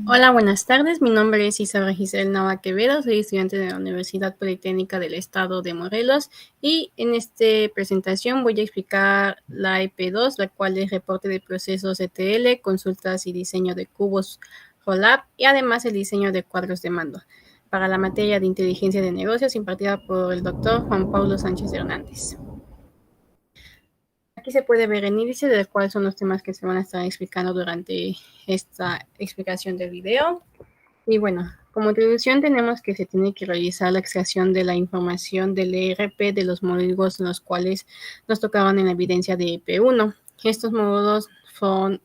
Hola, buenas tardes. Mi nombre es Isabel Giselle Nava Quevedo. Soy estudiante de la Universidad Politécnica del Estado de Morelos y en esta presentación voy a explicar la EP2, la cual es reporte de procesos ETL, consultas y diseño de cubos ROLAP y además el diseño de cuadros de mando para la materia de inteligencia de negocios impartida por el doctor Juan Pablo Sánchez Hernández. Aquí se puede ver el índice de cuáles son los temas que se van a estar explicando durante esta explicación del video. Y bueno, como introducción tenemos que se tiene que realizar la extracción de la información del ERP de los módulos en los cuales nos tocaban en la evidencia de EP1. Estos módulos son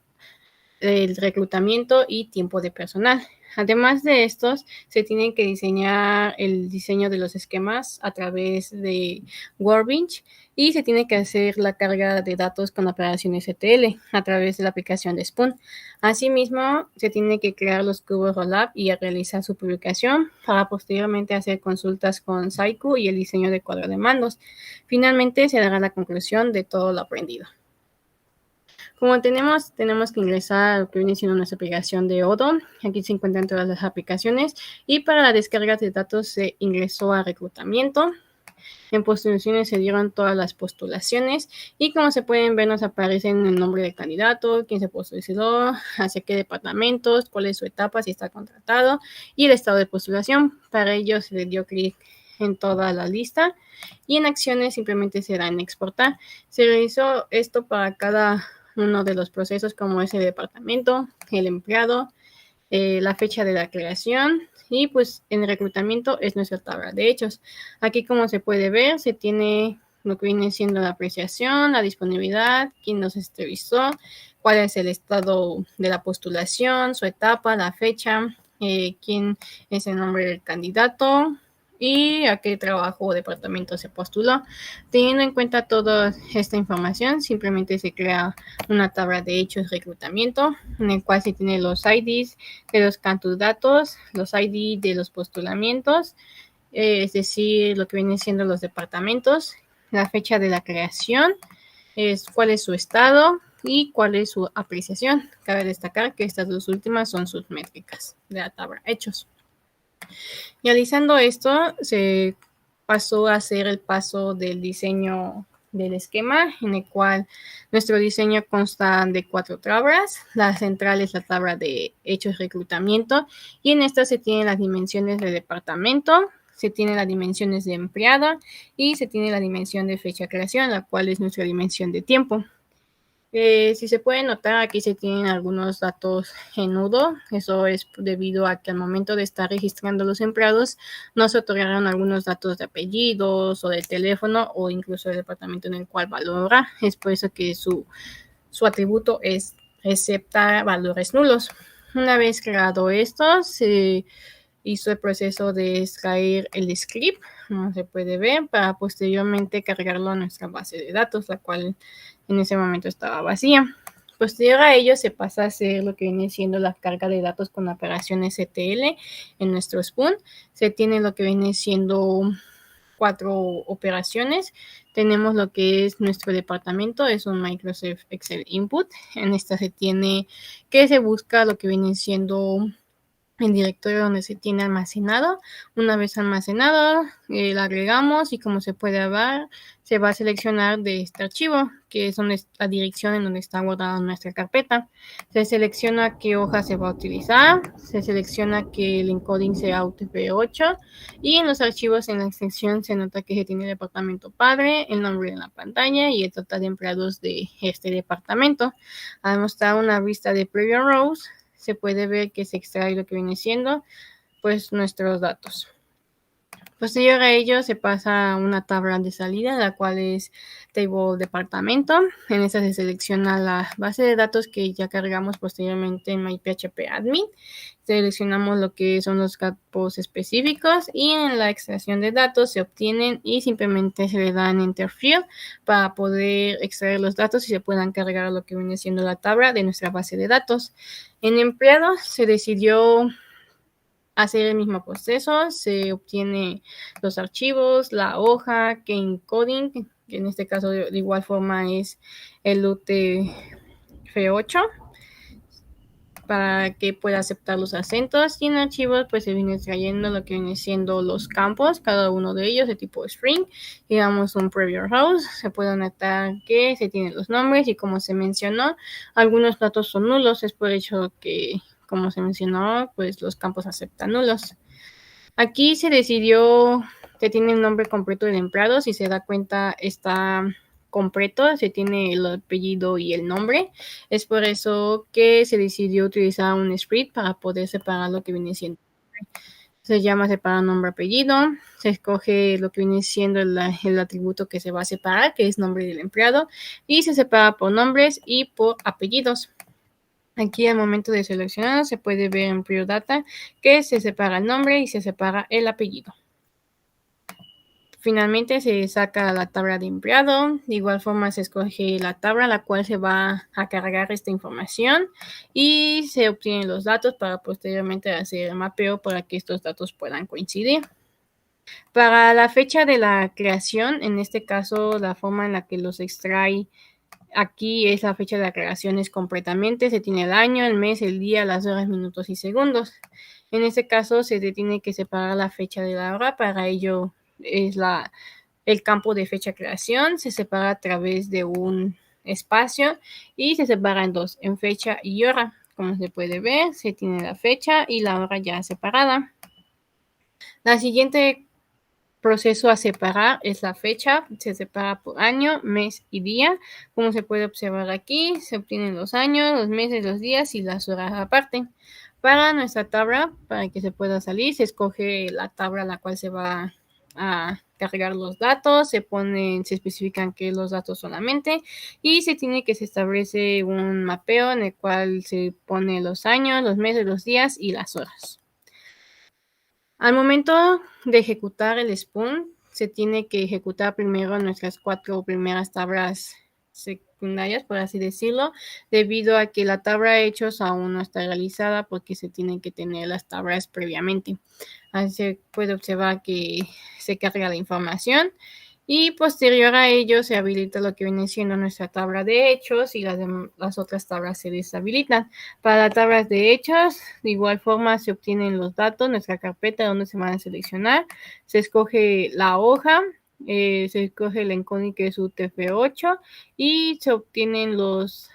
el reclutamiento y tiempo de personal. Además de estos, se tiene que diseñar el diseño de los esquemas a través de Workbench y se tiene que hacer la carga de datos con operaciones ETL a través de la aplicación de Spoon. Asimismo, se tiene que crear los cubos Rollup y realizar su publicación para posteriormente hacer consultas con Saiku y el diseño de cuadro de mandos. Finalmente, se dará la conclusión de todo lo aprendido. Como tenemos que ingresar a lo que viene siendo nuestra aplicación de Odoo. Aquí se encuentran todas las aplicaciones. Y para la descarga de datos se ingresó a reclutamiento. En postulaciones se dieron todas las postulaciones. Y como se pueden ver, nos aparecen el nombre del candidato, quién se postuló, hacia qué departamentos, cuál es su etapa, si está contratado y el estado de postulación. Para ello se le dio clic en toda la lista y en acciones simplemente será en exportar. Se realizó esto para cada uno de los procesos como es el departamento, el empleado, la fecha de la creación y pues en el reclutamiento es nuestra tabla de hechos. Aquí como se puede ver se tiene lo que viene siendo la apreciación, la disponibilidad, quién nos entrevistó, cuál es el estado de la postulación, su etapa, la fecha, quién es el nombre del candidato, y a qué trabajo o departamento se postuló. Teniendo en cuenta toda esta información, simplemente se crea una tabla de hechos reclutamiento en el cual se tiene los IDs de los candidatos, los ID de los postulamientos, es decir, lo que vienen siendo los departamentos, la fecha de la creación, cuál es su estado y cuál es su apreciación. Cabe destacar que estas dos últimas son sus métricas de la tabla hechos. Realizando esto, se pasó a hacer el paso del diseño del esquema, en el cual nuestro diseño consta de 4 tablas. La central es la tabla de hechos reclutamiento y en esta se tienen las dimensiones del departamento, se tiene las dimensiones de empleada y se tiene la dimensión de fecha de creación, la cual es nuestra dimensión de tiempo. Si se puede notar, aquí se tienen algunos datos en nudo. Eso es debido a que al momento de estar registrando los empleados, no se otorgaron algunos datos de apellidos o de teléfono o incluso el departamento en el cual valora. Es por eso que su atributo es acepta valores nulos. Una vez creado esto, se hizo el proceso de extraer el script, como se puede ver, para posteriormente cargarlo a nuestra base de datos, la cual en ese momento estaba vacía. Posterior a ello se pasa a hacer lo que viene siendo la carga de datos con operaciones ETL en nuestro Spoon. Se tiene lo que viene siendo 4 operaciones. Tenemos lo que es nuestro departamento, es un Microsoft Excel Input. En esta se tiene que se busca lo que viene siendo el directorio donde se tiene almacenado. Una vez almacenado, lo agregamos y como se puede ver, se va a seleccionar de este archivo, que es donde la dirección en donde está guardada nuestra carpeta. Se selecciona qué hoja se va a utilizar, se selecciona que el encoding sea UTF-8 y en los archivos en la extensión se nota que se tiene el departamento padre, el nombre en la pantalla y el total de empleados de este departamento. Además está una vista de Preview Rows. Se puede ver que se extrae lo que viene siendo pues nuestros datos. Posterior a ello se pasa a una tabla de salida, la cual es table departamento. En esta se selecciona la base de datos que ya cargamos posteriormente en MyPHP Admin. Seleccionamos lo que son los campos específicos y en la extracción de datos se obtienen y simplemente se le dan Enter Field para poder extraer los datos y se puedan cargar lo que viene siendo la tabla de nuestra base de datos. En empleado se decidió hacer el mismo proceso, se obtiene los archivos, la hoja, que encoding, que en este caso de igual forma es el UTF-8. para que pueda aceptar los acentos, y en archivos pues se viene trayendo lo que viene siendo los campos, cada uno de ellos de tipo string. Digamos un preview house, se puede notar que se tienen los nombres y como se mencionó, algunos datos son nulos, es por hecho que como se mencionó pues los campos aceptan nulos. Aquí se decidió que tiene el nombre completo del empleado, si se da cuenta está completo, se tiene el apellido y el nombre. Es por eso que se decidió utilizar un split para poder separar lo que viene siendo. Se llama separar nombre apellido, se escoge lo que viene siendo el atributo que se va a separar, que es nombre del empleado, y se separa por nombres y por apellidos. Aquí al momento de seleccionar se puede ver en Pure Data que se separa el nombre y se separa el apellido. Finalmente se saca la tabla de empleado, de igual forma se escoge la tabla a la cual se va a cargar esta información y se obtienen los datos para posteriormente hacer el mapeo para que estos datos puedan coincidir. Para la fecha de la creación, en este caso la forma en la que los extrae aquí es la fecha de la creación es completamente, se tiene el año, el mes, el día, las horas, minutos y segundos. En este caso se tiene que separar la fecha de la hora, para ello es el campo de fecha creación, se separa a través de un espacio y se separa en dos, en fecha y hora. Como se puede ver, se tiene la fecha y la hora ya separada. La siguiente proceso a separar es la fecha, se separa por año, mes y día. Como se puede observar aquí, se obtienen los años, los meses, los días y las horas aparte. Para nuestra tabla, para que se pueda salir, se escoge la tabla a la cual se va a cargar los datos, se especifican qué los datos solamente y se tiene que se establece un mapeo en el cual se pone los años, los meses, los días y las horas. Al momento de ejecutar el spoon, se tiene que ejecutar primero nuestras 4 primeras tablas secundarias, por así decirlo, debido a que la tabla de hechos aún no está realizada porque se tienen que tener las tablas previamente. Así se puede observar que se carga la información y posterior a ello se habilita lo que viene siendo nuestra tabla de hechos y las otras tablas se deshabilitan. Para las tablas de hechos, de igual forma se obtienen los datos, nuestra carpeta donde se van a seleccionar, se escoge la hoja, se escoge el encoding que es UTF-8 y se obtienen las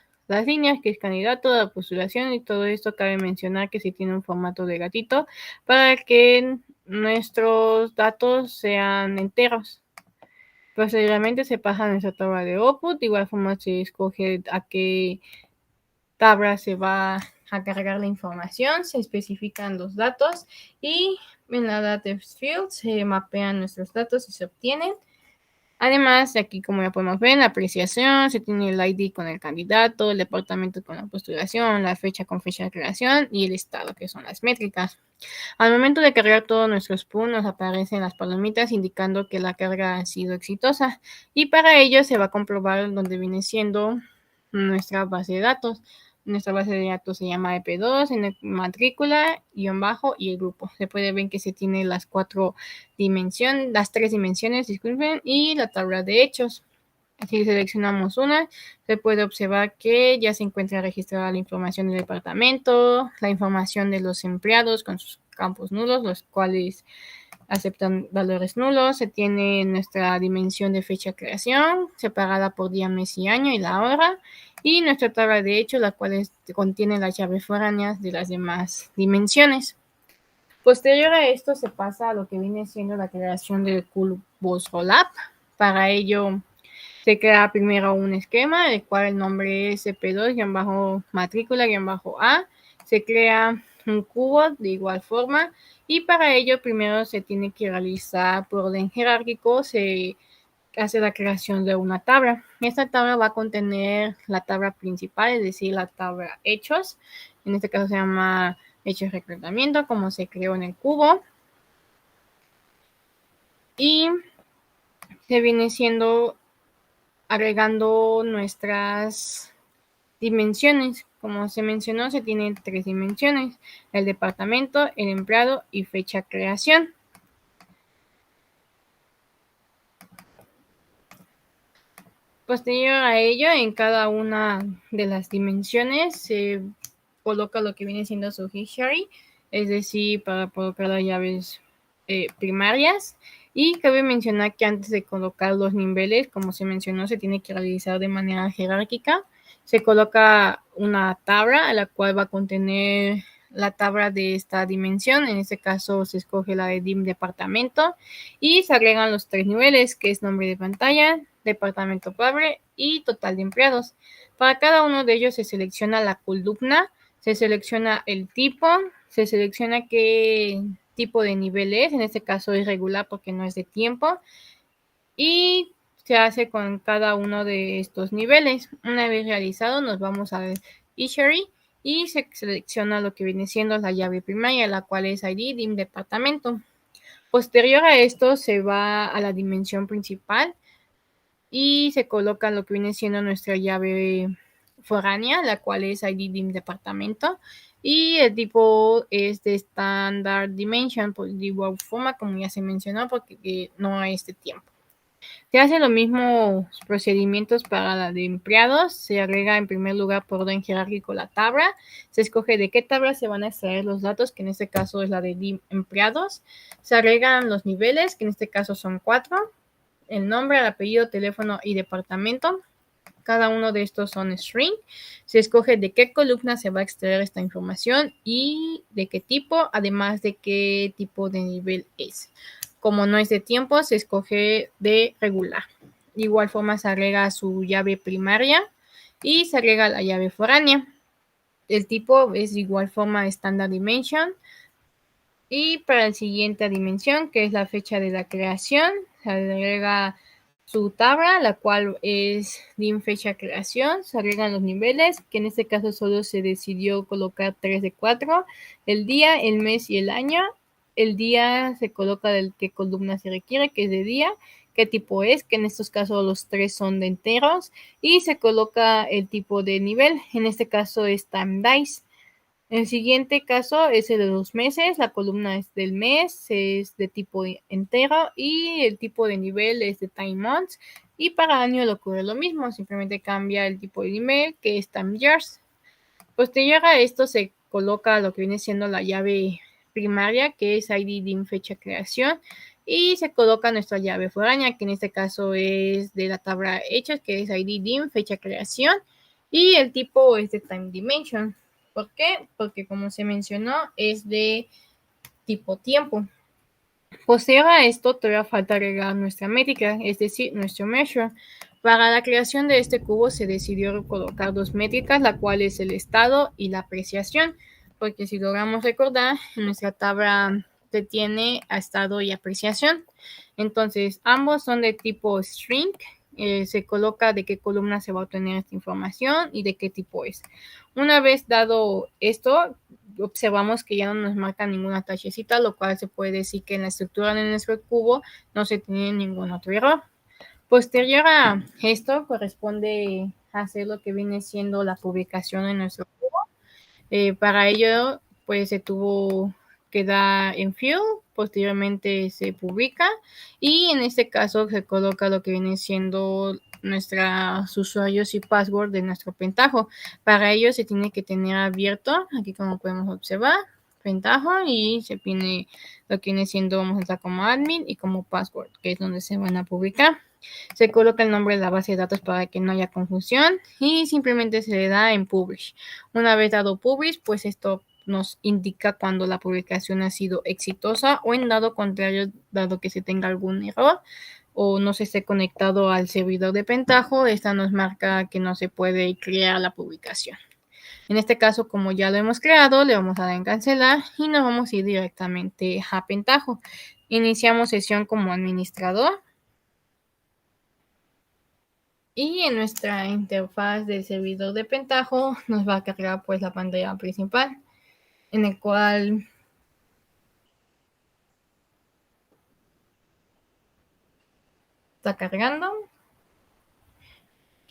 líneas que es candidato, la postulación y todo esto. Cabe mencionar que se tiene un formato de gatito para que nuestros datos sean enteros. Posteriormente se pasa a nuestra tabla de output, de igual forma se escoge a qué tabla se va a cargar la información, se especifican los datos y en la data field se mapean nuestros datos y se obtienen. Además, aquí como ya podemos ver, en la apreciación se tiene el ID con el candidato, el departamento con la postulación, la fecha con fecha de creación y el estado, que son las métricas. Al momento de cargar todos nuestros spoons, nos aparecen las palomitas indicando que la carga ha sido exitosa y para ello se va a comprobar donde viene siendo nuestra base de datos. Nuestra base de datos se llama EP2, en el matrícula, guión bajo y el grupo. Se puede ver que se tiene las tres dimensiones, disculpen, y la tabla de hechos. Si seleccionamos una, se puede observar que ya se encuentra registrada la información del departamento, la información de los empleados con sus campos nulos, los cuales aceptan valores nulos. Se tiene nuestra dimensión de fecha de creación, separada por día, mes y año y la hora. Y nuestra tabla de hechos, la cual contiene las llaves foráneas de las demás dimensiones. Posterior a esto se pasa a lo que viene siendo la creación del cubos Rollup. Para ello se crea primero un esquema, el cual el nombre es CP2-matrícula-A. Se crea un cubo de igual forma y para ello primero se tiene que realizar por orden jerárquico, se hace la creación de una tabla. Esta tabla va a contener la tabla principal, es decir, la tabla hechos. En este caso se llama hechos de reclutamiento, como se creó en el cubo. Y se viene siendo agregando nuestras dimensiones. Como se mencionó, se tienen 3 dimensiones: el departamento, el empleado y fecha de creación. Posterior a ello, en cada una de las dimensiones se coloca lo que viene siendo su history, es decir, para colocar las llaves primarias. Y cabe mencionar que antes de colocar los niveles, como se mencionó, se tiene que realizar de manera jerárquica. Se coloca una tabla a la cual va a contener la tabla de esta dimensión. En este caso se escoge la de DIM departamento y se agregan los 3 niveles, que es nombre de pantalla, departamento padre y total de empleados. Para cada uno de ellos se selecciona la columna, se selecciona el tipo, se selecciona qué tipo de nivel es, en este caso es regular porque no es de tiempo, y se hace con cada uno de estos niveles. Una vez realizado, nos vamos a History y se selecciona lo que viene siendo la llave primaria, la cual es ID DIM departamento. Posterior a esto se va a la dimensión principal y se coloca lo que viene siendo nuestra llave foránea, la cual es ID DIM departamento, y el tipo es de Standard Dimension, por igual forma como ya se mencionó, porque no es de tiempo. Se hacen los mismos procedimientos para la de empleados. Se agrega en primer lugar por orden jerárquico la tabla. Se escoge de qué tabla se van a extraer los datos, que en este caso es la de DIM empleados. Se agregan los niveles, que en este caso son 4. El nombre, el apellido, teléfono y departamento. Cada uno de estos son string. Se escoge de qué columna se va a extraer esta información y de qué tipo, además de qué tipo de nivel es. Como no es de tiempo, se escoge de regular. De igual forma se agrega su llave primaria y se agrega la llave foránea. El tipo es de igual forma Standard Dimension. Y para la siguiente dimensión, que es la fecha de la creación, se agrega su tabla, la cual es DIM fecha creación. Se agregan los niveles, que en este caso solo se decidió colocar 3 de 4. El día, el mes y el año. El día se coloca del qué columna se requiere, que es de día, qué tipo es, que en estos casos los 3 son de enteros, y se coloca el tipo de nivel, en este caso es Time Dice. El siguiente caso es el de los meses, la columna es del mes, es de tipo entero y el tipo de nivel es de Time Months. Y para año le ocurre lo mismo, simplemente cambia el tipo de nivel, que es Time Years. Posterior a esto se coloca lo que viene siendo la llave primaria, que es ID DIM fecha creación, y se coloca nuestra llave foránea, que en este caso es de la tabla hechas, que es ID DIM fecha creación, y el tipo es de Time Dimension. ¿Por qué? Porque como se mencionó, es de tipo tiempo. Posterior a esto, todavía falta agregar nuestra métrica, es decir, nuestro measure. Para la creación de este cubo se decidió colocar 2 métricas, la cual es el estado y la apreciación, porque si logramos recordar, nuestra tabla se tiene a estado y apreciación. Entonces, ambos son de tipo string. Se coloca de qué columna se va a obtener esta información y de qué tipo es. Una vez dado esto, observamos que ya no nos marca ninguna tachecita, lo cual se puede decir que en la estructura de nuestro cubo no se tiene ningún otro error. Posterior a esto, corresponde hacer lo que viene siendo la publicación de nuestro cubo. Para ello, pues se tuvo que dar en field, posteriormente se publica y en este caso se coloca lo que viene siendo nuestros usuarios y password de nuestro Pentaho. Para ello se tiene que tener abierto, aquí como podemos observar, Pentaho, y se tiene lo que viene siendo, vamos a entrar como admin y como password, que es donde se van a publicar. Se coloca el nombre de la base de datos para que no haya confusión y simplemente se le da en publish. Una vez dado publish, pues esto nos indica cuando la publicación ha sido exitosa, o en dado contrario, dado que se tenga algún error o no se esté conectado al servidor de Pentaho, esta nos marca que no se puede crear la publicación. En este caso, como ya lo hemos creado, le vamos a dar en cancelar y nos vamos a ir directamente a Pentaho. Iniciamos sesión como administrador. Y en nuestra interfaz del servidor de Pentaho nos va a cargar pues la pantalla principal, en el cual está cargando.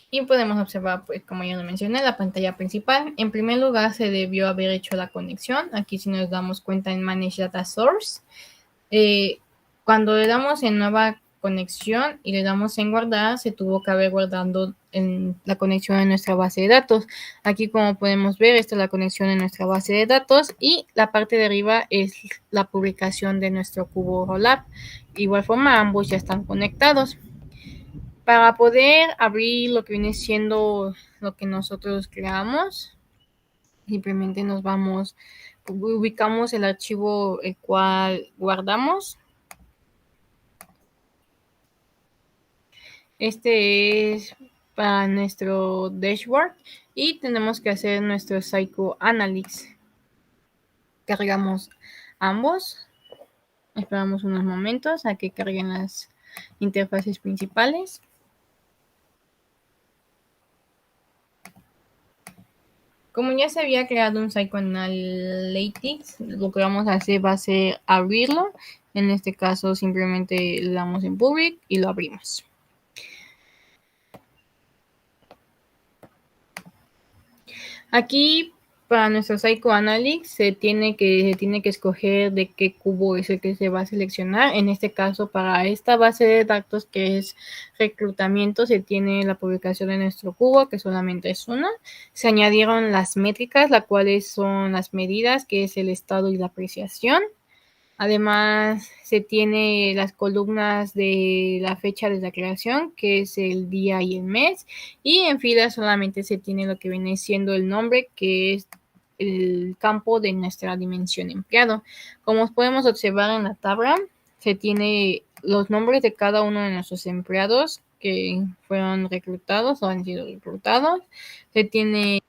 Y podemos observar, pues como ya lo mencioné, la pantalla principal. En primer lugar se debió haber hecho la conexión. Aquí si nos damos cuenta en Manage Data Source. Cuando le damos en nueva conexión y le damos en guardar, se tuvo que haber guardado en la conexión en nuestra base de datos. Aquí, como podemos ver, esta es la conexión en nuestra base de datos y la parte de arriba es la publicación de nuestro cubo Rollup. De igual forma, ambos ya están conectados. Para poder abrir lo que viene siendo lo que nosotros creamos, simplemente nos vamos, ubicamos el archivo el cual guardamos. Este es para nuestro dashboard y tenemos que hacer nuestro Psychoanalysis. Cargamos ambos. Esperamos unos momentos a que carguen las interfaces principales. Como ya se había creado un Psychoanalytics, lo que vamos a hacer va a ser abrirlo. En este caso simplemente le damos en Public y lo abrimos. Aquí para nuestro Psychoanalytics se tiene que escoger de qué cubo es el que se va a seleccionar. En este caso, para esta base de datos que es reclutamiento, se tiene la publicación de nuestro cubo, que solamente es una. Se añadieron las métricas, las cuales son las medidas, que es el estado y la apreciación. Además, se tiene las columnas de la fecha de la creación, que es el día y el mes. Y en fila solamente se tiene lo que viene siendo el nombre, que es el campo de nuestra dimensión empleado. Como podemos observar en la tabla, se tiene los nombres de cada uno de nuestros empleados que fueron reclutados o han sido reclutados. Se tiene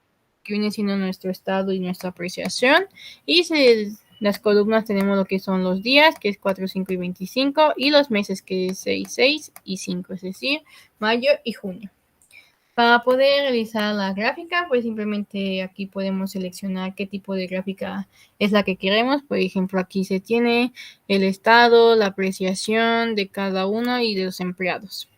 que viene siendo nuestro estado y nuestra apreciación. Y las columnas tenemos lo que son los días, que es 4, 5 y 25, y los meses, que es 6, 6 y 5, es decir, mayo y junio. Para poder realizar la gráfica, pues simplemente aquí podemos seleccionar qué tipo de gráfica es la que queremos. Por ejemplo, aquí se tiene el estado, la apreciación de cada uno y de los empleados.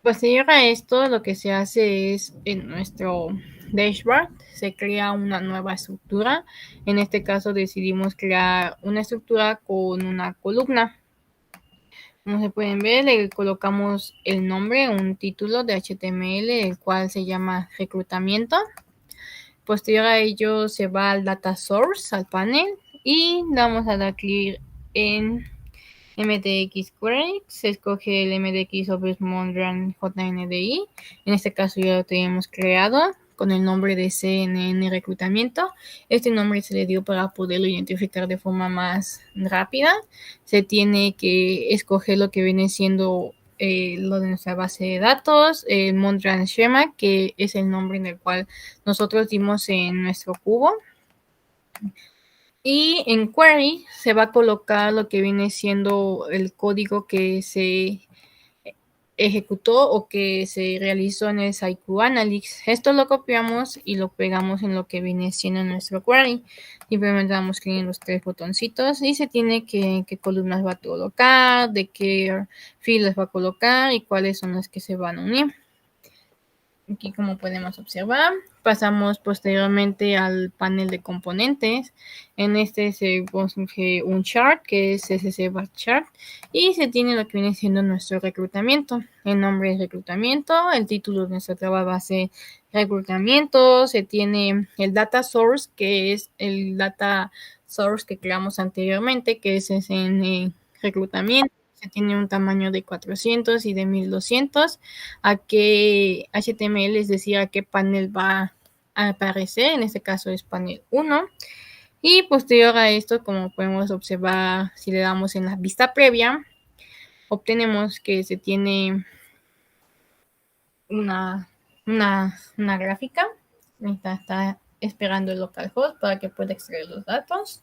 Posterior a esto, lo que se hace es en nuestro dashboard se crea una nueva estructura. En este caso decidimos crear una estructura con una columna. Como se pueden ver, le colocamos el nombre, un título de HTML, el cual se llama reclutamiento. Posterior a ello se va al data source, al panel, y vamos a dar clic en MDX Query. Se escoge el MDX Office Modern JNDI. En este caso ya lo tenemos creado con el nombre de CNN Reclutamiento. Este nombre se le dio para poderlo identificar de forma más rápida. Se tiene que escoger lo que viene siendo lo de nuestra base de datos, el Mondrian Schema, que es el nombre en el cual nosotros dimos en nuestro cubo. Y en query se va a colocar lo que viene siendo el código que se ejecutó o que se realizó en el Psychoanalytics. Esto lo copiamos y lo pegamos en lo que viene siendo nuestro query. Simplemente damos clic en los tres botoncitos y se tiene qué columnas va a colocar, de qué filas va a colocar y cuáles son las que se van a unir. Aquí, como podemos observar, pasamos posteriormente al panel de componentes. En este se posee un chart, que es SC Bar Chart, y se tiene lo que viene siendo nuestro reclutamiento. El nombre es reclutamiento, el título de nuestra tabla va a ser reclutamiento, se tiene el data source, que es el data source que creamos anteriormente, que es en reclutamiento. Se tiene un tamaño de 400 y de 1200. A qué HTML, es decir, a qué panel va a aparecer. En este caso es panel 1. Y posterior a esto, como podemos observar, si le damos en la vista previa, obtenemos que se tiene una gráfica. Está esperando el localhost para que pueda extraer los datos.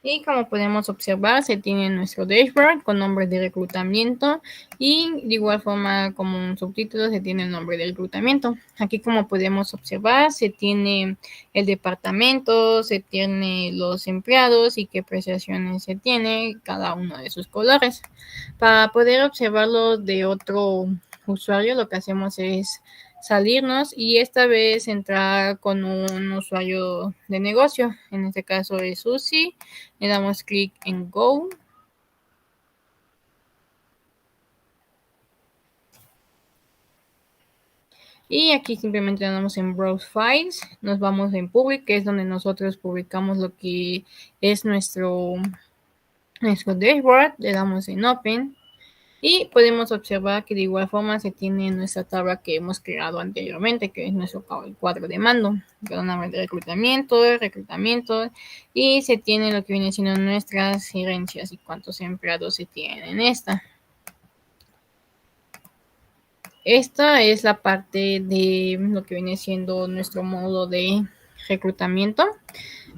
Y como podemos observar, se tiene nuestro dashboard con nombre de reclutamiento y de igual forma como un subtítulo se tiene el nombre del reclutamiento. Aquí como podemos observar, se tiene el departamento, se tiene los empleados y qué prestaciones se tiene cada uno de sus colores. Para poder observarlo de otro usuario, lo que hacemos es salirnos y esta vez entrar con un usuario de negocio. En este caso es Susi. Le damos clic en Go. Y aquí simplemente le damos en Browse Files. Nos vamos en Public, que es donde nosotros publicamos lo que es nuestro dashboard. Le damos en Open. Y podemos observar que de igual forma se tiene nuestra tabla que hemos creado anteriormente, que es nuestro cuadro de mando, con nombre de reclutamiento, y se tiene lo que viene siendo nuestras gerencias y cuántos empleados se tienen en esta. Esta es la parte de lo que viene siendo nuestro módulo de reclutamiento.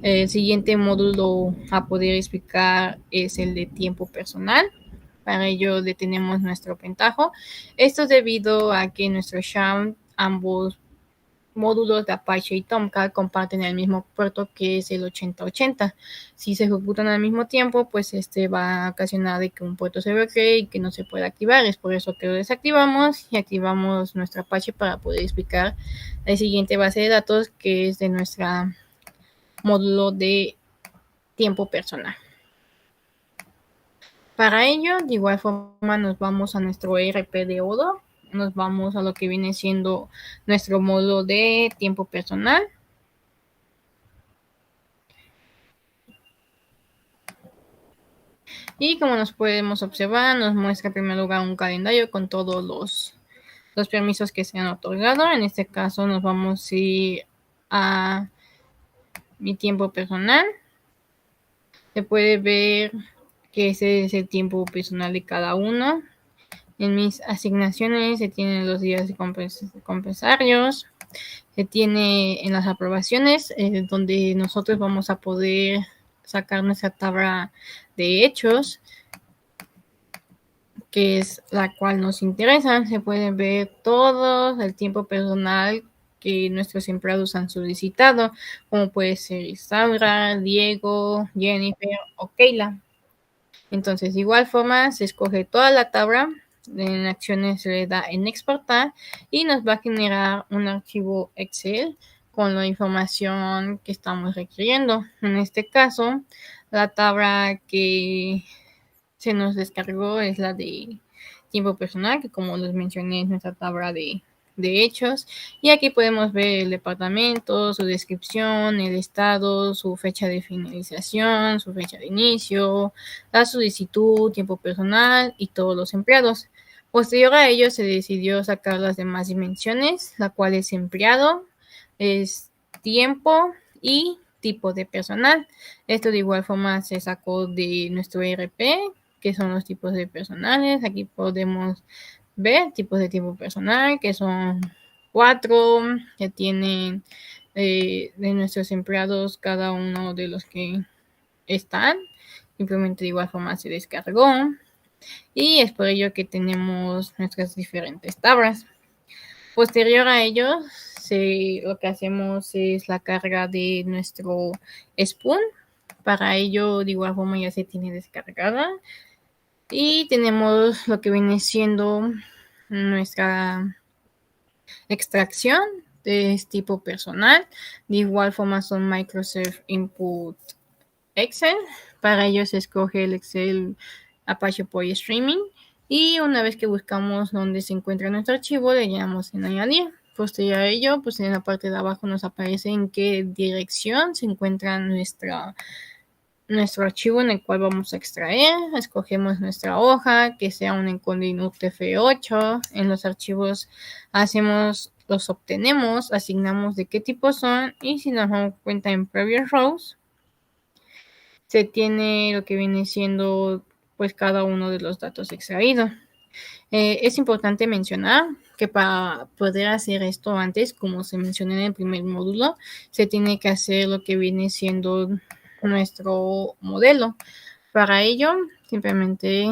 El siguiente módulo a poder explicar es el de tiempo personal. Para ello detenemos nuestro pentajo. Esto es debido a que en nuestro SHA ambos módulos de Apache y Tomcat comparten el mismo puerto que es el 8080. Si se ejecutan al mismo tiempo, pues este va a ocasionar de que un puerto se bloquee y que no se pueda activar. Es por eso que lo desactivamos y activamos nuestra Apache para poder explicar la siguiente base de datos que es de nuestra módulo de tiempo personal. Para ello, de igual forma, nos vamos a nuestro ERP de Odoo, nos vamos a lo que viene siendo nuestro módulo de tiempo personal. Y como nos podemos observar, nos muestra en primer lugar un calendario con todos los permisos que se han otorgado. En este caso nos vamos a ir a mi tiempo personal. Se puede ver que ese es el tiempo personal de cada uno. En mis asignaciones se tienen los días compensarios, se tiene en las aprobaciones, donde nosotros vamos a poder sacar nuestra tabla de hechos, que es la cual nos interesa. Se puede ver todo el tiempo personal que nuestros empleados han solicitado, como puede ser Isaura, Diego, Jennifer o Keila. Entonces, de igual forma, se escoge toda la tabla, en acciones se le da en exportar y nos va a generar un archivo Excel con la información que estamos requiriendo. En este caso, la tabla que se nos descargó es la de tiempo personal, que como les mencioné es nuestra tabla de hechos, y aquí podemos ver el departamento, su descripción, el estado, su fecha de finalización, su fecha de inicio, la solicitud, tiempo personal y todos los empleados. Posterior a ello se decidió sacar las demás dimensiones, la cual es empleado, es tiempo y tipo de personal. Esto de igual forma se sacó de nuestro ERP, que son los tipos de personales. Aquí podemos ver tipos de tiempo personal, que son 4, que tienen de nuestros empleados cada uno de los que están. Simplemente de igual forma se descargó. Y es por ello que tenemos nuestras diferentes tablas. Posterior a ello, lo que hacemos es la carga de nuestro Spoon. Para ello, de igual forma, ya se tiene descargada. Y tenemos lo que viene siendo nuestra extracción de tipo personal. De igual forma son Microsoft Input Excel. Para ello se escoge el Excel Apache POI Streaming. Y una vez que buscamos dónde se encuentra nuestro archivo, le llamamos en añadir. Posterior a ello, pues en la parte de abajo nos aparece en qué dirección se encuentra nuestro archivo en el cual vamos a extraer. Escogemos nuestra hoja, que sea un encoding UTF-8. En los archivos los obtenemos, asignamos de qué tipo son y si nos damos cuenta en Previous Rows, se tiene lo que viene siendo pues cada uno de los datos extraídos. Es importante mencionar que para poder hacer esto antes, como se mencionó en el primer módulo, se tiene que hacer lo que viene siendo nuestro modelo. Para ello, simplemente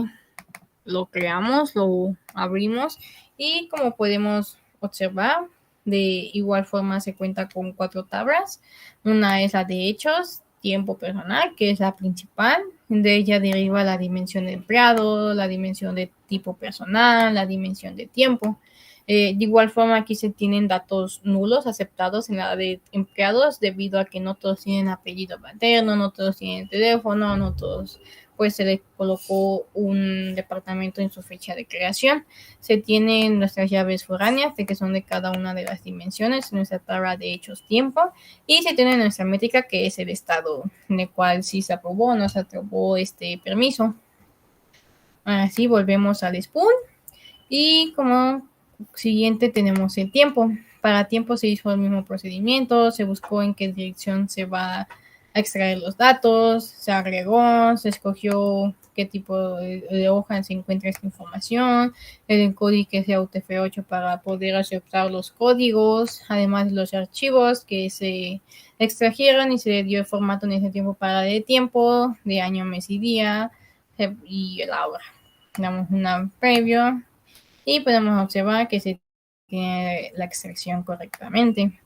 lo creamos, lo abrimos y como podemos observar, de igual forma se cuenta con 4 tablas. Una es la de hechos, tiempo personal, que es la principal. De ella deriva la dimensión de empleado, la dimensión de tipo personal, la dimensión de tiempo. De igual forma, aquí se tienen datos nulos aceptados en la de empleados debido a que no todos tienen apellido paterno, no todos tienen teléfono, no todos, pues se le colocó un departamento en su fecha de creación. Se tienen nuestras llaves foráneas, que son de cada una de las dimensiones, nuestra tabla de hechos tiempo, y se tiene nuestra métrica, que es el estado en el cual si se aprobó o no se aprobó este permiso. Así volvemos al spoon y como siguiente tenemos el tiempo. Para tiempo se hizo el mismo procedimiento, se buscó en qué dirección se va a extraer los datos, se agregó, se escogió qué tipo de hoja se encuentra esta información, el encoding que sea UTF-8 para poder aceptar los códigos, además de los archivos que se extrajeron y se le dio el formato en ese tiempo para de tiempo, de año, mes y día y la hora. Damos una previo y podemos observar que se tiene la extracción correctamente.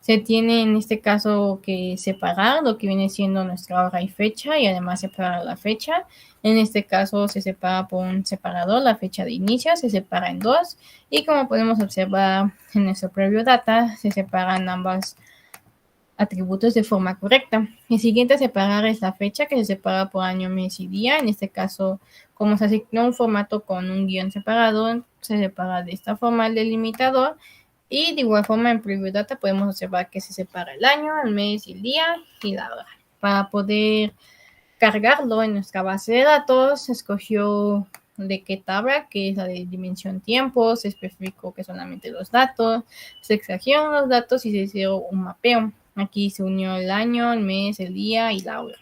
Se tiene en este caso que separar lo que viene siendo nuestra hora y fecha y además separar la fecha. En este caso se separa por un separador, la fecha de inicio se separa en 2 y como podemos observar en nuestro previo data se separan ambas atributos de forma correcta. El siguiente a separar es la fecha, que se separa por año, mes y día. En este caso, como se asignó un formato con un guión separado, se separa de esta forma el delimitador. Y de igual forma en Preview Data podemos observar que se separa el año, el mes, el día y la hora. Para poder cargarlo en nuestra base de datos, se escogió de qué tabla, que es la de dimensión tiempo, se especificó que solamente los datos, se extrajeron los datos y se hizo un mapeo. Aquí se unió el año, el mes, el día y la hora.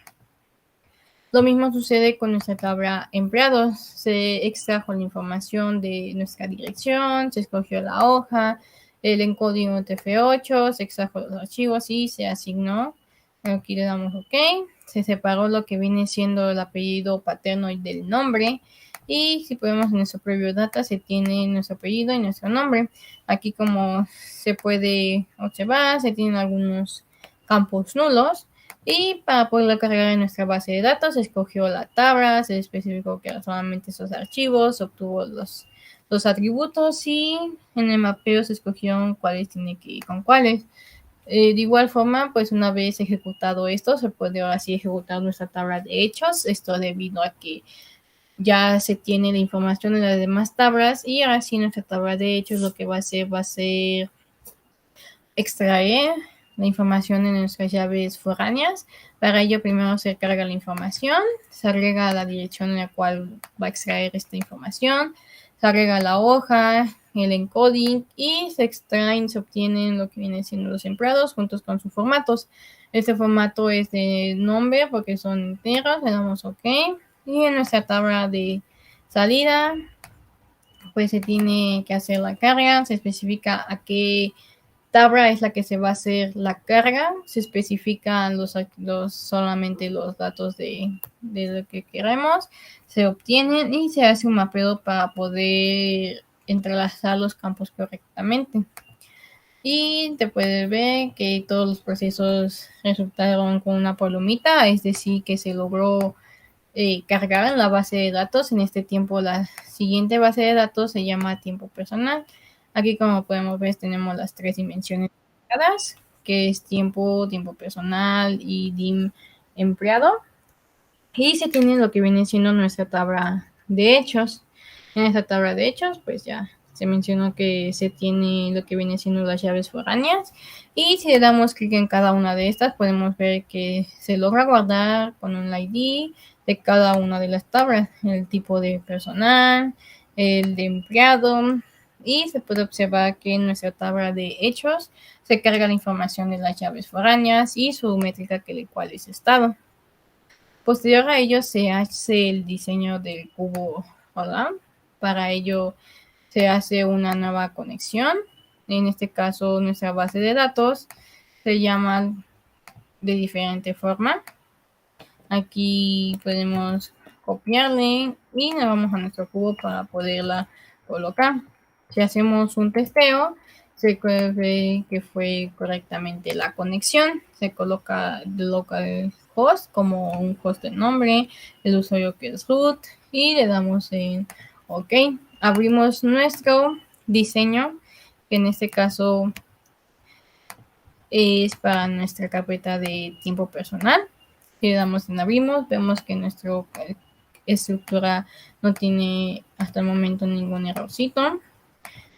Lo mismo sucede con nuestra tabla empleados. Se extrajo la información de nuestra dirección, se escogió la hoja, el encoding UTF-8, se extrajo los archivos y se asignó. Aquí le damos OK. Se separó lo que viene siendo el apellido paterno y del nombre. Y si podemos en nuestro previo data se tiene nuestro apellido y nuestro nombre. Aquí como se puede observar, se tienen algunos campos nulos. Y para poderlo cargar en nuestra base de datos, se escogió la tabla, se especificó que eran solamente esos archivos, obtuvo los atributos y en el mapeo se escogieron cuáles tiene que ir con cuáles. De igual forma, pues una vez ejecutado esto, se puede ahora sí ejecutar nuestra tabla de hechos. Esto debido a que ya se tiene la información de las demás tablas y ahora sí nuestra tabla de hechos lo que va a ser extraer la información en nuestras llaves foráneas. Para ello primero se carga la información, se agrega la dirección en la cual va a extraer esta información, se agrega la hoja, el encoding y se extraen, se obtienen lo que vienen siendo los empleados juntos con sus formatos. Este formato es de nombre porque son enteros, le damos OK. Y en nuestra tabla de salida, pues se tiene que hacer la carga, se especifica a qué tabla es la que se va a hacer la carga, se especifican solamente los datos de lo que queremos, se obtienen y se hace un mapeo para poder entrelazar los campos correctamente. Y te puedes ver que todos los procesos resultaron con una palomita, es decir, que se logró cargar en la base de datos. En este tiempo la siguiente base de datos se llama tiempo personal. Aquí como podemos ver tenemos las 3 dimensiones que es tiempo, tiempo personal y dim empleado. Y se tiene lo que viene siendo nuestra tabla de hechos. En esta tabla de hechos pues ya se mencionó que se tiene lo que viene siendo las llaves foráneas y si le damos clic en cada una de estas podemos ver que se logra guardar con un ID de cada una de las tablas, el tipo de personal, el de empleado y se puede observar que en nuestra tabla de hechos se carga la información de las llaves foráneas y su métrica que de cuál es estado. Posterior a ello se hace el diseño del cubo Holam. Para ello se hace una nueva conexión. En este caso nuestra base de datos se llama de diferente forma. Aquí podemos copiarle y nos vamos a nuestro cubo para poderla colocar. Si hacemos un testeo, se ve que fue correctamente la conexión. Se coloca el localhost como un host de nombre, el usuario que es root y le damos en OK. Abrimos nuestro diseño, que en este caso es para nuestra carpeta de tiempo personal. Si le damos en abrimos, vemos que nuestra estructura no tiene hasta el momento ningún errorcito.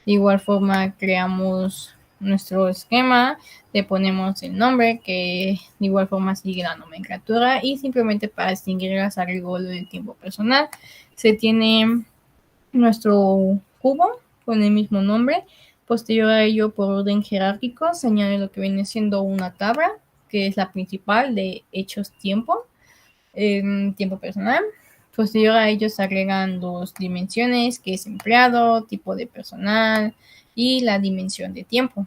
De igual forma creamos nuestro esquema, le ponemos el nombre que de igual forma sigue la nomenclatura y simplemente para distinguir las arreglos del tiempo personal se tiene nuestro cubo con el mismo nombre. Posterior a ello, por orden jerárquico, se añade lo que viene siendo una tabla, que es la principal de hechos tiempo, tiempo personal. Posterior a ello se agregan dos dimensiones, que es empleado, tipo de personal y la dimensión de tiempo.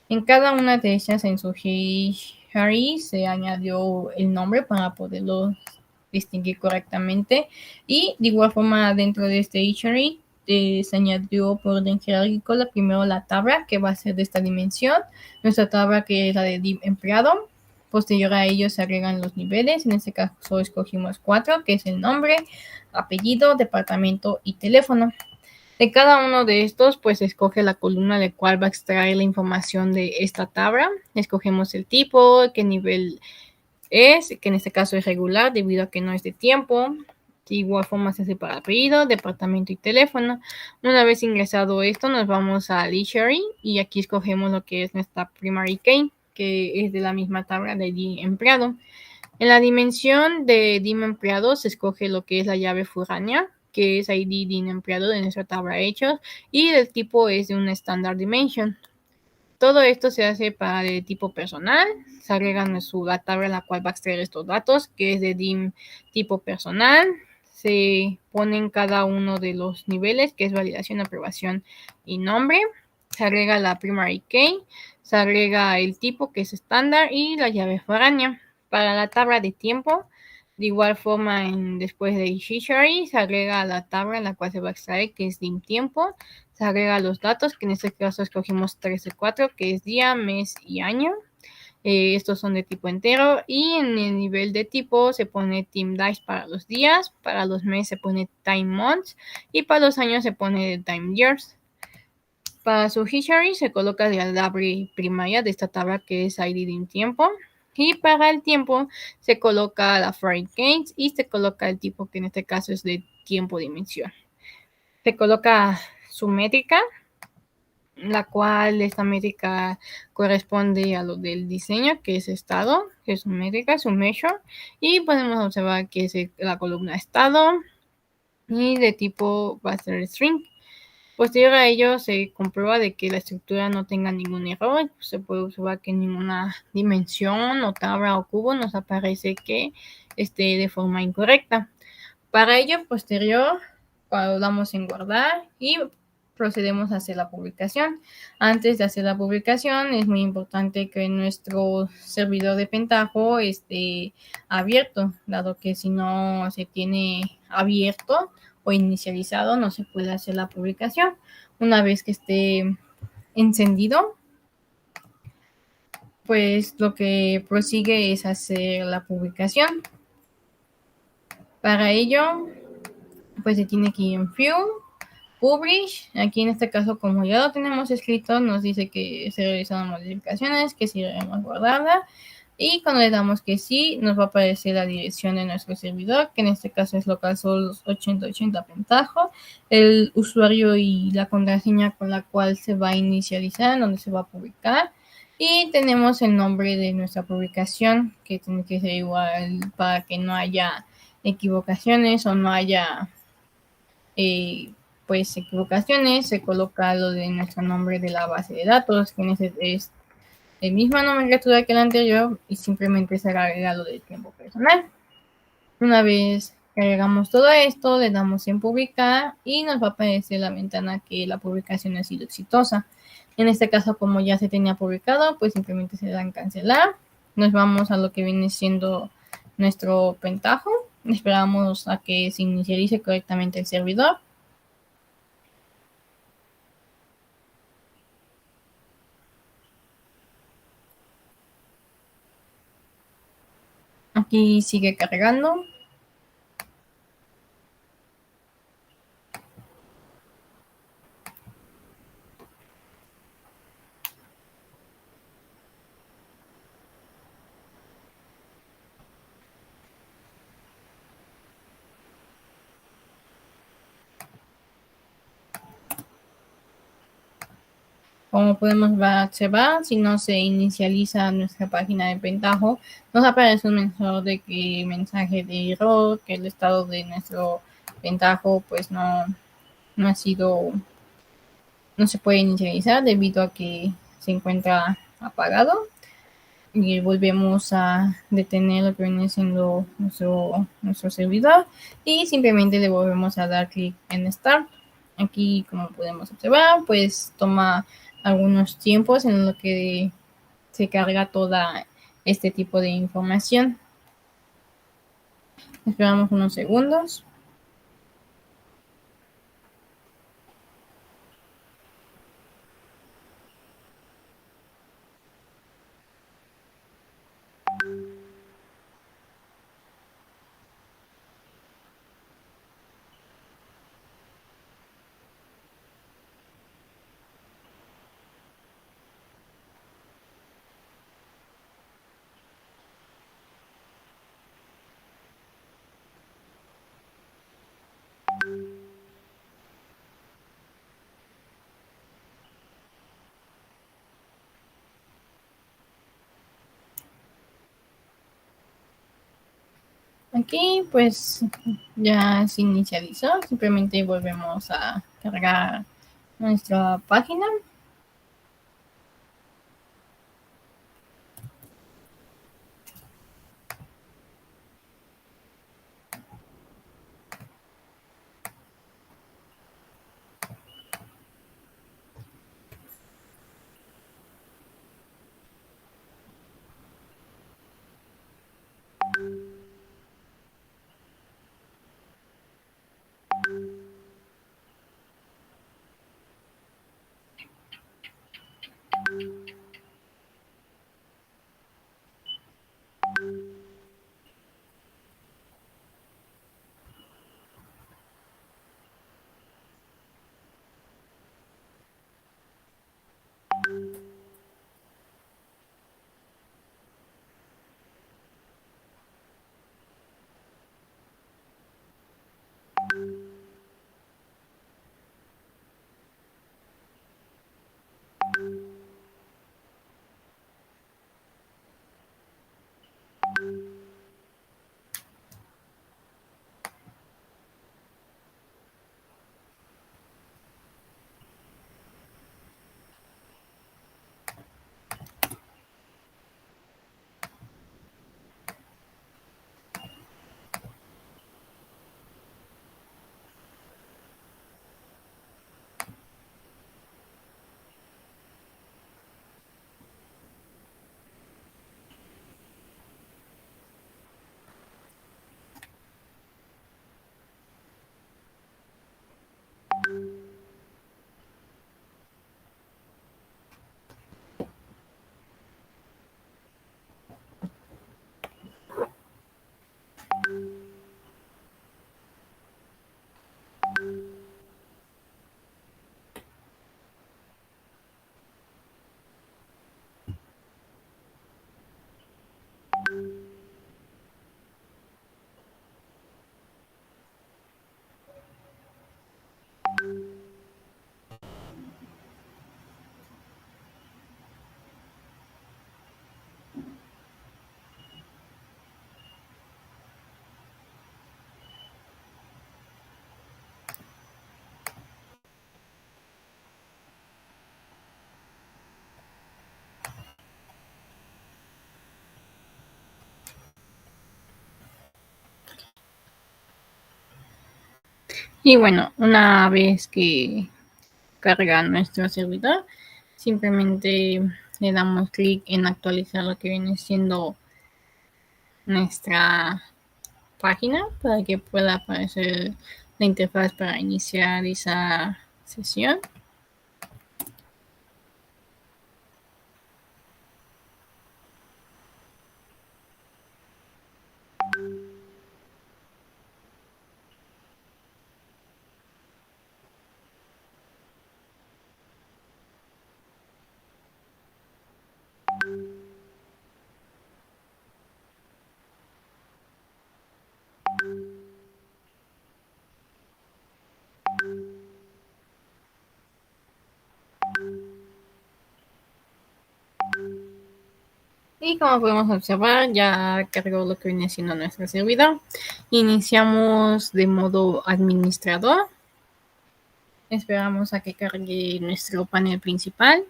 En cada una de ellas en su history se añadió el nombre para poderlo distinguir correctamente y de igual forma dentro de este history se añadió por orden jerárquico primero la tabla que va a ser de esta dimensión, nuestra tabla que es la de div empleado. Posterior a ello se agregan los niveles, en este caso escogimos 4, que es el nombre, apellido, departamento y teléfono. De cada uno de estos, pues escoge la columna de cual va a extraer la información de esta tabla. Escogemos el tipo, qué nivel es, que en este caso es regular debido a que no es de tiempo. De igual forma se hace para apellido, departamento y teléfono. Una vez ingresado esto, nos vamos a dictionary y aquí escogemos lo que es nuestra primary key, que es de la misma tabla de dim empleado. En la dimensión de dim empleado se escoge lo que es la llave foránea, que es ID dim empleado de nuestra tabla hechos, y el tipo es de una standard dimension. Todo esto se hace para el tipo personal. Se agrega la tabla en la cual va a extraer estos datos, que es de dim tipo personal. Se ponen cada uno de los niveles, que es validación, aprobación y nombre. Se agrega la primary key. Se agrega el tipo, que es estándar, y la llave foránea. Para la tabla de tiempo, de igual forma, después de history, se agrega la tabla en la cual se va a extraer, que es dim tiempo. Se agrega los datos, que en este caso escogimos 3 de 4, que es día, mes y año. Estos son de tipo entero. Y en el nivel de tipo se pone time dice para los días, para los meses se pone time months y para los años se pone time years. Para su history se coloca la llave primaria de esta tabla, que es ID dim tiempo. Y para el tiempo se coloca la foreign gains y se coloca el tipo, que en este caso es de tiempo dimensión. Se coloca su métrica, la cual esta métrica corresponde a lo del diseño, que es estado, que es su métrica, su measure, y podemos observar que es la columna estado y de tipo va a ser string. Posterior a ello se comprueba de que la estructura no tenga ningún error. Se puede observar que en ninguna dimensión o tabla o cubo nos aparece que esté de forma incorrecta. Para ello, posterior, damos en guardar y procedemos a hacer la publicación. Antes de hacer la publicación, es muy importante que nuestro servidor de Pentaho esté abierto, dado que si no se tiene abierto o inicializado, no se puede hacer la publicación. Una vez que esté encendido, pues lo que prosigue es hacer la publicación. Para ello, pues se tiene que ir en Fuel, Publish. Aquí en este caso, como ya lo tenemos escrito, nos dice que se realizaron modificaciones, que si debemos guardarla. Y cuando le damos que sí, nos va a aparecer la dirección de nuestro servidor, que en este caso es localhost 8080 Pentaho, el usuario y la contraseña con la cual se va a inicializar, donde se va a publicar. Y tenemos el nombre de nuestra publicación, que tiene que ser igual para que no haya equivocaciones o no haya pues equivocaciones. Se coloca lo de nuestro nombre de la base de datos, que es el misma nomenclatura que el anterior y simplemente se agrega lo del tiempo personal. Una vez que agregamos todo esto, le damos en publicar y nos va a aparecer la ventana que la publicación ha sido exitosa. En este caso, como ya se tenía publicado, pues simplemente se da en cancelar. Nos vamos a lo que viene siendo nuestro Pentaho. Esperamos a que se inicialice correctamente el servidor. Aquí sigue cargando. Como podemos observar, si no se inicializa nuestra página de Pentaho, nos aparece un mensaje de error, que el estado de nuestro Pentaho pues no se puede inicializar debido a que se encuentra apagado. Y volvemos a detener lo que viene siendo nuestro servidor y simplemente le volvemos a dar clic en Start. Aquí, como podemos observar, pues toma algunos tiempos en lo que se carga toda este tipo de información. Esperamos unos segundos. Aquí pues ya se inicializó, simplemente volvemos a cargar nuestra página. Y bueno, una vez que carga nuestro servidor, simplemente le damos clic en actualizar lo que viene siendo nuestra página para que pueda aparecer la interfaz para iniciar esa sesión. Y como podemos observar, ya cargó lo que viene siendo nuestro servidor. Iniciamos de modo administrador. Esperamos a que cargue nuestro panel principal.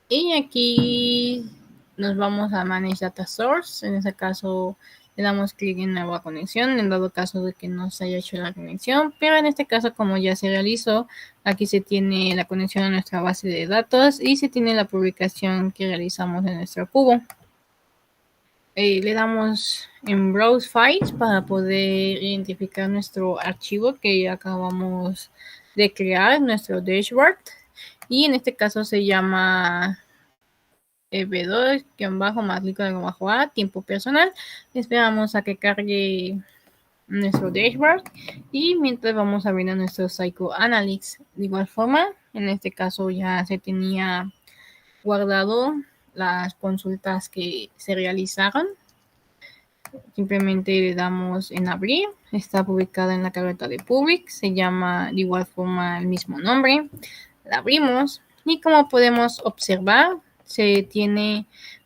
Y aquí nos vamos a Manage Data Source. En este caso le damos clic en Nueva conexión, en dado caso de que no se haya hecho la conexión. Pero en este caso, como ya se realizó, aquí se tiene la conexión a nuestra base de datos y se tiene la publicación que realizamos en nuestro cubo. Le damos en Browse Files para poder identificar nuestro archivo que acabamos de crear, nuestro dashboard. Y en este caso se llama B2-más-a, tiempo personal. Esperamos a que cargue nuestro dashboard y mientras vamos abriendo nuestro Psychoanalytics. De igual forma, en este caso ya se tenía guardado las consultas que se realizaron. Simplemente le damos en abrir, está publicada en la carpeta de public, se llama de igual forma el mismo nombre, la abrimos y como podemos observar se tiene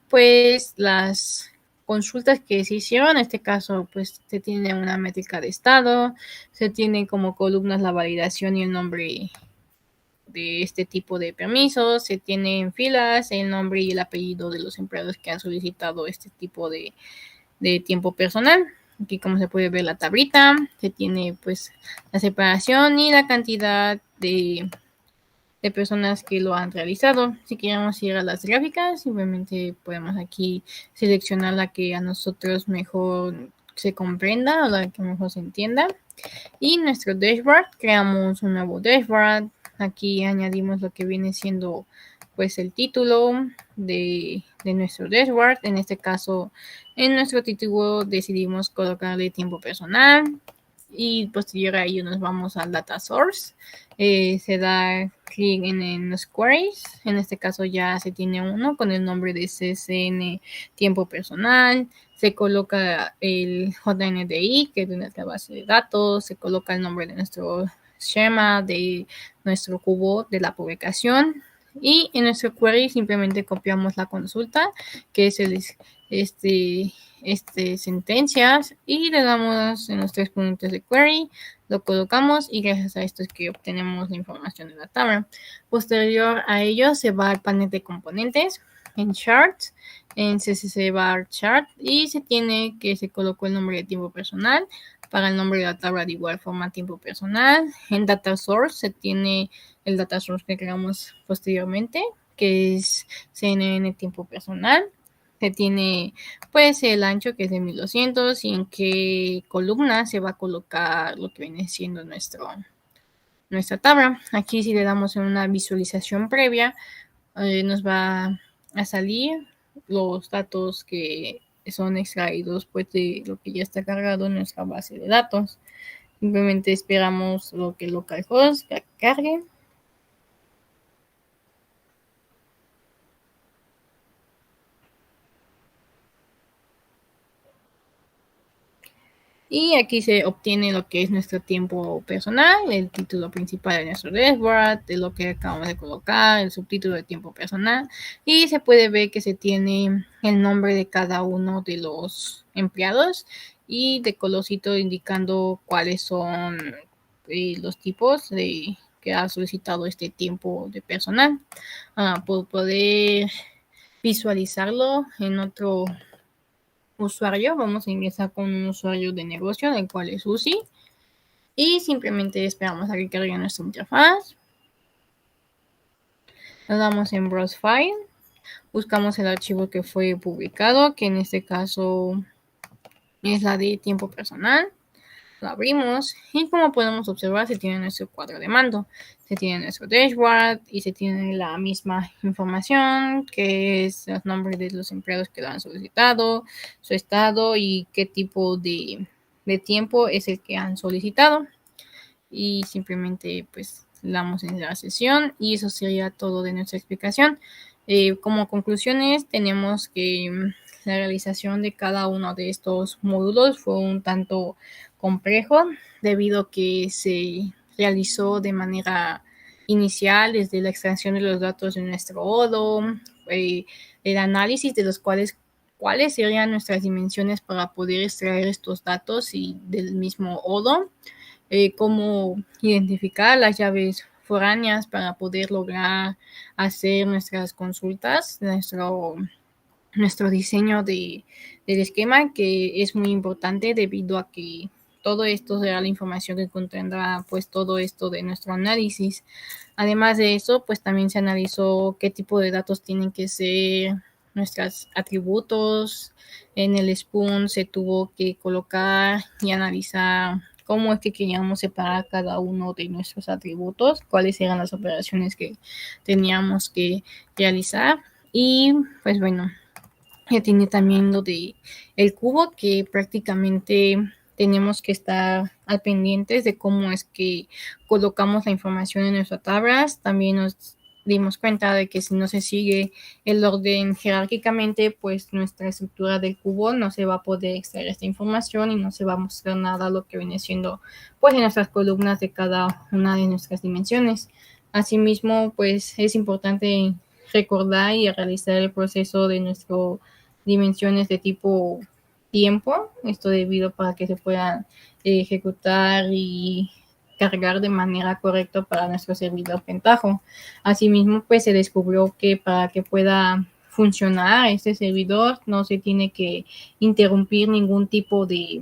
pues las consultas que se hicieron. En este caso pues se tiene una métrica de estado, se tiene como columnas la validación y el nombre de este tipo de permisos, se tiene en filas el nombre y el apellido de los empleados que han solicitado este tipo de tiempo personal. Aquí como se puede ver la tablita, se tiene pues la separación y la cantidad de personas que lo han realizado. Si queremos ir a las gráficas, simplemente podemos aquí seleccionar la que a nosotros mejor se comprenda o la que mejor se entienda. Y nuestro dashboard, creamos un nuevo dashboard. Aquí añadimos lo que viene siendo pues el título de nuestro dashboard. En este caso, en nuestro título decidimos colocarle tiempo personal y posterior a ello nos vamos al data source. Se da clic en los queries. En este caso ya se tiene uno con el nombre de CSN tiempo personal. Se coloca el JNDI, que es de nuestra base de datos. Se coloca el nombre de nuestro schema, de nuestro cubo de la publicación. Y en nuestro query simplemente copiamos la consulta, que es el sentencias, y le damos en los 3 puntos de query, lo colocamos y gracias a esto es que obtenemos la información de la tabla. Posterior a ello se va al panel de componentes, en charts, en CSS bar chart, y se tiene que se colocó el nombre de tiempo personal. Para el nombre de la tabla de igual forma tiempo personal. En data source se tiene el data source que creamos posteriormente, que es CNN tiempo personal. Se tiene pues el ancho, que es de 1200, y en qué columna se va a colocar lo que viene siendo nuestra tabla. Aquí si le damos en una visualización previa, nos va a salir los datos que son extraídos pues de lo que ya está cargado en nuestra base de datos. Simplemente esperamos lo que localhost cargue. Y aquí se obtiene lo que es nuestro tiempo personal, el título principal de nuestro dashboard, de lo que acabamos de colocar, el subtítulo de tiempo personal. Y se puede ver que se tiene el nombre de cada uno de los empleados y de colorcito indicando cuáles son los tipos de que ha solicitado este tiempo de personal. Por poder visualizarlo en otro usuario. Vamos a ingresar con un usuario de negocio, el cual es UCI. Y simplemente esperamos a que cargue nuestra interfaz. Le damos en Browse File. Buscamos el archivo que fue publicado, que en este caso es la de tiempo personal. Lo abrimos y como podemos observar se tiene nuestro cuadro de mando, se tiene nuestro dashboard y se tiene la misma información que es los nombres de los empleados que lo han solicitado, su estado y qué tipo de tiempo es el que han solicitado. Y simplemente pues le damos en la sesión y eso sería todo de nuestra explicación. Como conclusiones tenemos que la realización de cada uno de estos módulos fue un tanto complejo debido a que se realizó de manera inicial desde la extracción de los datos de nuestro ODO, el análisis de los cuáles serían nuestras dimensiones para poder extraer estos datos y del mismo ODO, cómo identificar las llaves foráneas para poder lograr hacer nuestras consultas, nuestro diseño del esquema, que es muy importante debido a que todo esto será la información que contendrá pues todo esto de nuestro análisis. Además de eso, pues también se analizó qué tipo de datos tienen que ser nuestros atributos. En el Spoon se tuvo que colocar y analizar cómo es que queríamos separar cada uno de nuestros atributos, cuáles eran las operaciones que teníamos que realizar. Y pues bueno, ya tiene también lo de el cubo, que prácticamente tenemos que estar al pendientes de cómo es que colocamos la información en nuestras tablas. También nos dimos cuenta de que si no se sigue el orden jerárquicamente, pues nuestra estructura del cubo no se va a poder extraer esta información y no se va a mostrar nada lo que viene siendo pues en nuestras columnas de cada una de nuestras dimensiones. Asimismo, pues es importante recordar y realizar el proceso de nuestro dimensiones de tipo tiempo, esto debido para que se puedan ejecutar y cargar de manera correcta para nuestro servidor Pentaho. Asimismo, pues se descubrió que para que pueda funcionar este servidor no se tiene que interrumpir ningún tipo de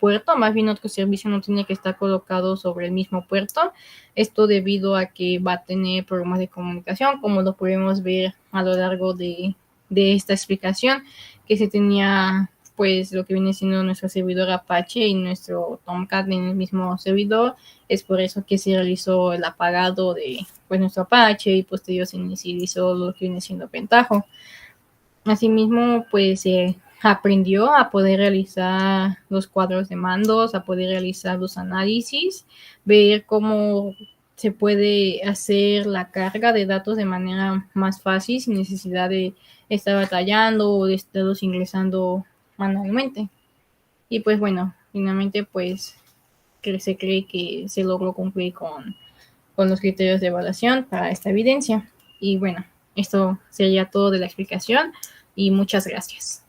puerto, más bien otro servicio no tiene que estar colocado sobre el mismo puerto. Esto debido a que va a tener problemas de comunicación, como lo podemos ver a lo largo de esta explicación, que se tenía pues lo que viene siendo nuestro servidor Apache y nuestro Tomcat en el mismo servidor. Es por eso que se realizó el apagado de pues nuestro Apache y posterior se inicializó lo que viene siendo Pentaho. Asimismo, pues se aprendió a poder realizar los cuadros de mandos, a poder realizar los análisis, ver cómo se puede hacer la carga de datos de manera más fácil sin necesidad de estar batallando o de estarlos ingresando manualmente. Y pues bueno, finalmente pues se cree que se logró cumplir con los criterios de evaluación para esta evidencia. Y bueno, esto sería todo de la explicación y muchas gracias.